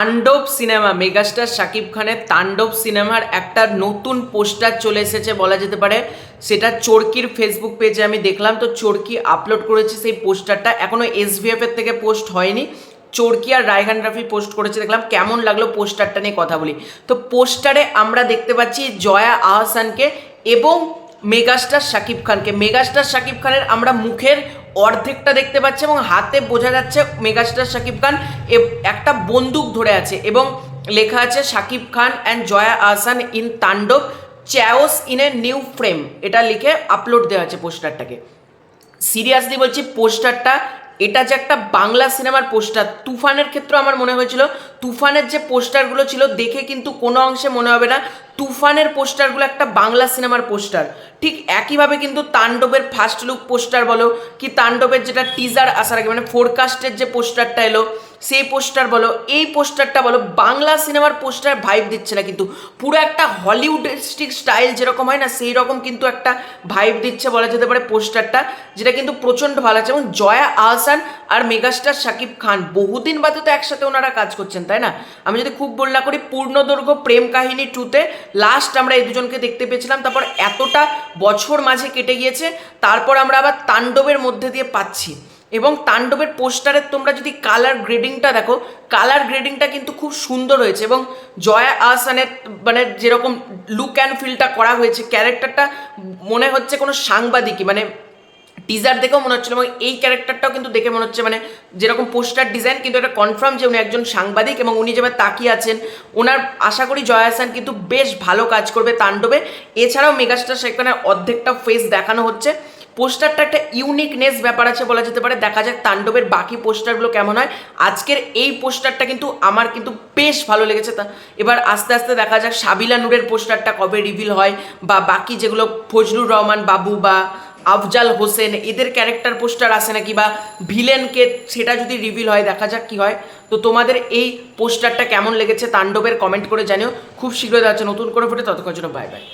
তাণ্ডব cinema megastar Shakib খানের তাণ্ডব সিনেমার একটা নতুন পোস্টার চলে এসেছে বলা যেতে পারে। সেটা চরকির ফেসবুক পেজে আমি দেখলাম, তো চরকি আপলোড করেছে সেই পোস্টারটা। এখনো এসভিএফ এর থেকে পোস্ট হয়নি, চরকি আর রায়হান রাফি পোস্ট করেছে। দেখলাম, কেমন লাগলো পোস্টারটা নিয়ে কথা বলি। তো পোস্টারে আমরা দেখতে পাচ্ছি জয়া আহসানকে এবং মেগাস্টার শাকিব খানকে। মেগাস্টার শাকিব খানের আমরা মুখের অর্ধেকটা দেখতে পাচ্ছি এবং হাতে বোঝা যাচ্ছে মেগাস্টার শাকিব খান একটা বন্দুক ধরে আছে এবং লেখা আছে শাকিব খান অ্যান্ড জয়া আহসান ইন তাণ্ডব চ্যাওস ইন এ নিউ ফ্রেম। এটা লিখে আপলোড দেওয়া আছে পোস্টারটাকে। সিরিয়াসলি বলছি, পোস্টারটা এটা যে একটা বাংলা সিনেমার পোস্টার। তুফানের ক্ষেত্রে আমার মনে হয়েছিল, তুফানের যে পোস্টারগুলো ছিল দেখে কিন্তু কোনো অংশে মনে হবে না তুফানের পোস্টারগুলো একটা বাংলা সিনেমার পোস্টার। ঠিক একইভাবে কিন্তু তাণ্ডবের ফার্স্ট লুক পোস্টার বলো কি তাণ্ডবের যেটা টিজার আসার আগে মানে ফোরকাস্টের যে পোস্টারটা এলো সেই পোস্টার বলো, এই পোস্টারটা বলো, বাংলা সিনেমার পোস্টার ভাইব দিচ্ছে না, কিন্তু পুরো একটা হলিউডিস্টিক স্টাইল যেরকম হয় না সেই রকম কিন্তু একটা ভাইব দিচ্ছে বলা যেতে পারে পোস্টারটা, যেটা কিন্তু প্রচণ্ড ভালো আছে। এবং জয়া আহসান আর মেগাস্টার শাকিব খান বহুদিন বাদে তো একসাথে ওনারা কাজ করছেন, তাই না? আমি যদি খুব বল না করি, পূর্ণদৈর্ঘ্য প্রেম কাহিনী 2-তে লাস্ট আমরা এই দুজনকে দেখতে পেয়েছিলাম। তারপর এতটা বছর মাঝে কেটে গিয়েছে, তারপর আমরা আবার তাণ্ডবের মধ্যে দিয়ে পাচ্ছি। এবং তাণ্ডবের পোস্টারের তোমরা যদি কালার গ্রেডিংটা দেখো, কালার গ্রেডিংটা কিন্তু খুব সুন্দর হয়েছে। এবং জয়া আহসানের মানে যেরকম লুক অ্যান্ড ফিলটা করা হয়েছে, ক্যারেক্টারটা মনে হচ্ছে কোনো সাংবাদিকই, মানে টিজার দেখেও মনে হচ্ছিল। এবং এই ক্যারেক্টারটাও কিন্তু দেখে মনে হচ্ছে মানে যেরকম পোস্টার ডিজাইন, কিন্তু এটা কনফার্ম যে উনি একজন সাংবাদিক এবং উনি যেভাবে তাকিয়ে আছেন ওনার, আশা করি জয়া আহসান কিন্তু বেশ ভালো কাজ করবে তাণ্ডবে। এছাড়াও মেগাস্টার সেখানে অর্ধেকটা ফেস দেখানো হচ্ছে। পোস্টারটা একটা ইউনিকনেস ব্যাপার আছে বলা যেতে পারে। দেখা যাক তাণ্ডবের বাকি পোস্টারগুলো কেমন হয়। আজকের এই পোস্টারটা কিন্তু আমার কিন্তু বেশ ভালো লেগেছে। তা এবার আস্তে আস্তে দেখা যাক সাবিলা নূরের পোস্টারটা কবে রিভিল হয়, বা বাকি যেগুলো ফজলুর রহমান বাবু বা আফজাল হোসেন এদের ক্যারেক্টার পোস্টার আসে নাকি, বা ভিলেনকে, সেটা যদি রিভিল হয় দেখা যাক কি হয়। তো তোমাদের এই পোস্টারটা কেমন লেগেছে তাণ্ডবের কমেন্ট করে জানিও। খুব শীঘ্রই দেখা যাচ্ছে নতুন করে ফুটে, ততক্ষণ জন্য বাই বাই।